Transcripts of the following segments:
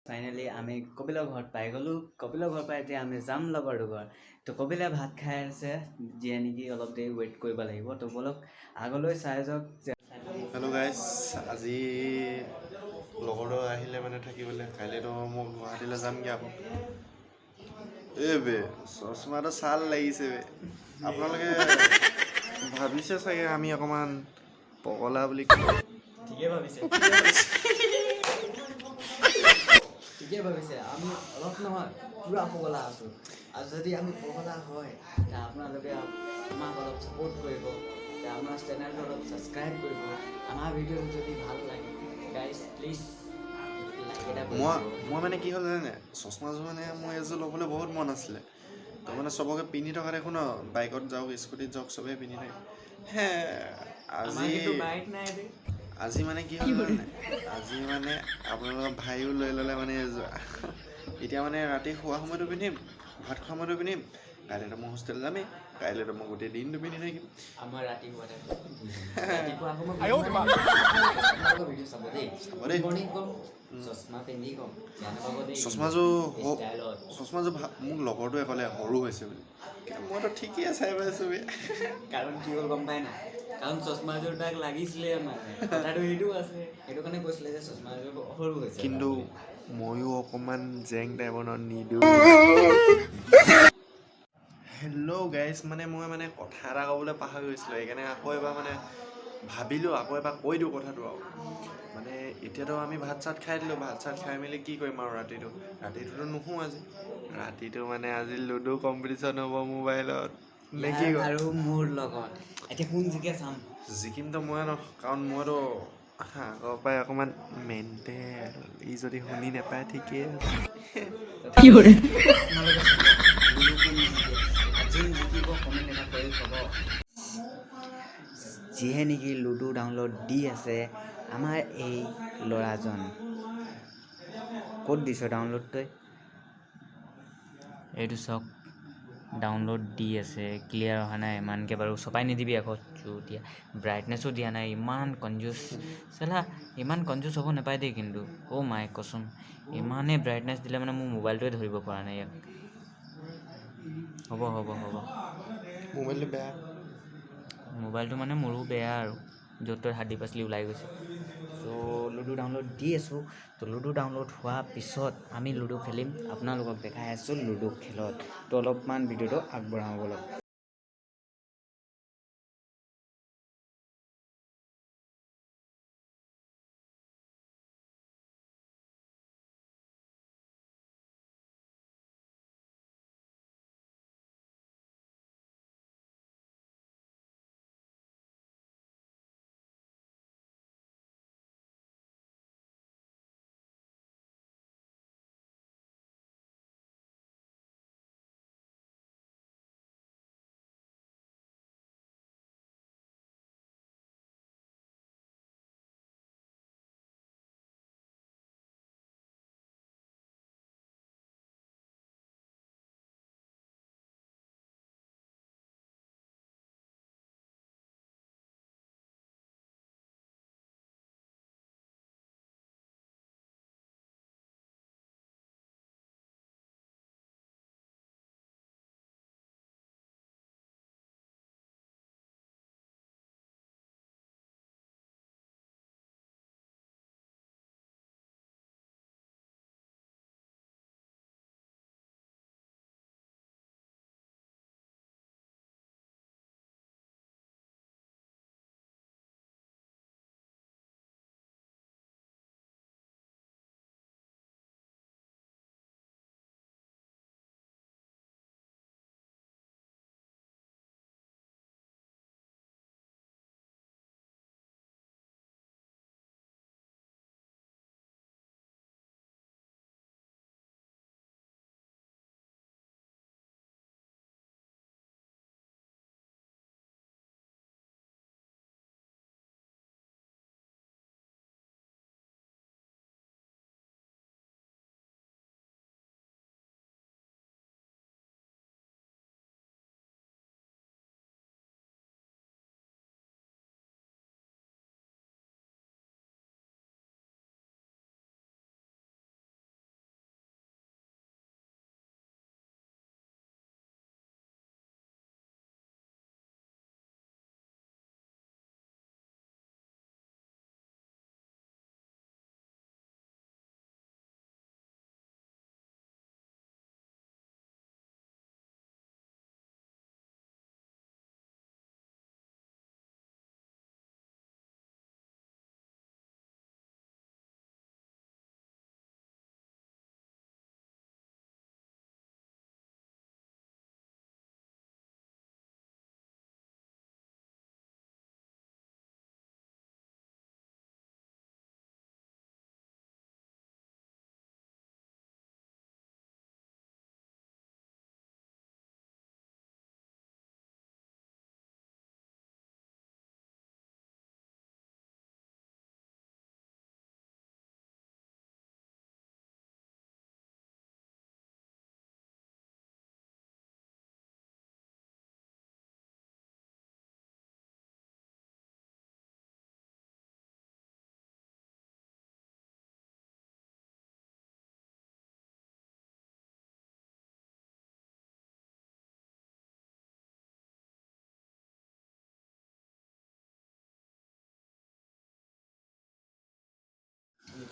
Finally আমি কপিলৰ ঘৰত পাই গ'লোঁ। কপিলৰ ঘৰ পাই এতিয়া আমি যাম লগৰটো ঘৰ। তো কপিলে ভাত খাই আছে, যিয়ে নেকি অলপ দেৰি ৱেইট কৰিব লাগিব। তো বলক আগলৈ চাই যাওক। হেল্ল' গাইজ, আজি লগৰটো আহিলে মানে থাকিবলৈ। কাইলৈতো মই গুৱাহাটীলৈ যামগৈ আকৌ। বে চশমাটো ছাল লাগিছে বে। আপোনালোকে ভাবিছে চাগে আমি অকণমান পগলা বুলি। ঠিকে ভাবিছে ঠিকে ভাবিছে, আমি অলপ নহয় পূৰা পগলা আছোঁ। আৰু যদি আমি পগলা হয় তেতিয়া আপোনালোকে আমাক অলপ ছাপোৰ্ট কৰিব, আমাৰ চেনেলটো অলপ ছাবস্ক্ৰাইব কৰিব। আমাৰ ভিডিঅ' যদি ভাল লাগে গাইজ প্লিজ লাইক এটা কৰি মই মানে কি হ'ল জানে, চশমাযোৰ মানে মোৰ এযোৰ ল'বলৈ বহুত মন আছিলে। তো মানে চবকে পিন্ধি থকা দেখোঁ ন, বাইকত যাওক স্কুটিত যাওক চবেই পিন্ধি থাকে। হে আজি মানে কি হ'ল জানে, আজি মানে আপোনালোকৰ ভাইও লৈ ল'লে মানে এযোৰ। এতিয়া মানে ৰাতি শোৱা সময়তো পিন্ধিম, ভাত খোৱা সময়তো পিন্ধিম। কাইলৈতো মই হোষ্টেল যামেই, কাইলৈতো মই গোটেই দিনটো পিন্ধি থাকিম। আমাৰ ৰাতিপুৱা চশমাযোৰ মোক লগৰটোৱে ক'লে সৰু হৈছে বুলি। মইতো ঠিকেই চাই পাইছোঁ বে। কাৰণ কি হ'ল গম পাই নাই? কাৰণ চশমাযোৰ তাক লাগিছিলে মানে, কথাটো সেইটো আছে। সেইটো কাৰণে কৈছিলে যে চশমাযোৰ সৰু হৈছে। কিন্তু ময়ো অকণমান জেং টাইপৰ নিদিওঁ। হেল্ল' গাইজ, মানে মই কথা এটা ক'বলৈ পাহৰি গৈছিলোঁ। সেইকাৰণে আকৌ এবাৰ মানে ভাবিলোঁ আকৌ এবাৰ কৈ দিওঁ কথাটো আৰু। মানে এতিয়াতো আমি ভাত চাত খাই দিলোঁ, ভাত চাত খাই মেলি কি কৰিম আৰু ৰাতিটোতো নুশু আজি। ৰাতিটো মানে আজি লুডু কম্পিটিশ্যন হ'ব মোবাইলত। নে কি কয়? আৰু মোৰ লগত এতিয়া কোন জিকে চাম। জিকিমতো ময়ে ন, কাৰণ মইতো আগৰ পৰাই অকণমান মেণ্টেল। ই যদি শুনি নাপায় ঠিকেই আছে। যিহে নেকি লুডু ডাউনলোড দি আছে আমাৰ এই ল'ৰাজন। ক'ত দিছ ডাউনলোড তই? এইটো চাওক, ডাউনলোড দি আছে, ক্লিয়াৰ অহা নাই ইমানকৈ বাৰু চপাই নিদিবি আকৌ চুতিয়া। ব্ৰাইটনেছো দিয়া নাই, ইমান কনজুচ চালা। ইমান কনজুচ হ'ব নাপায় দেই কিন্তু। অ' মাই কচোন, ইমানেই ব্ৰাইটনেছ দিলে মানে মোৰ মোবাইলটোৱে ধৰিব পৰা নাই ইয়াক। হ'ব মোবাইলটো বেয়া। মোবাইলটো মানে মোৰো বেয়া আৰু য'ত ত'ত হাদ্দি পাচলি ওলাই গৈছে। চ' লুডু ডাউনলোড দি আছোঁ। তো লুডু ডাউনলোড হোৱাৰ পিছত আমি লুডু খেলিম। আপোনালোকক দেখাই আছোঁ লুডু খেলত। তো অলপমান ভিডিঅ'টো আগবঢ়াওঁ ব'লক।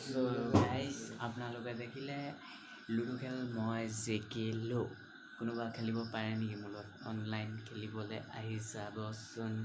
চ' গাইজ আপোনালোকে দেখিলে লুডু খেল মই জিকিলোঁ। কোনোবা খেলিব পাৰে নেকি মোৰ লগত অনলাইন খেলিবলৈ আহি যাবচোন।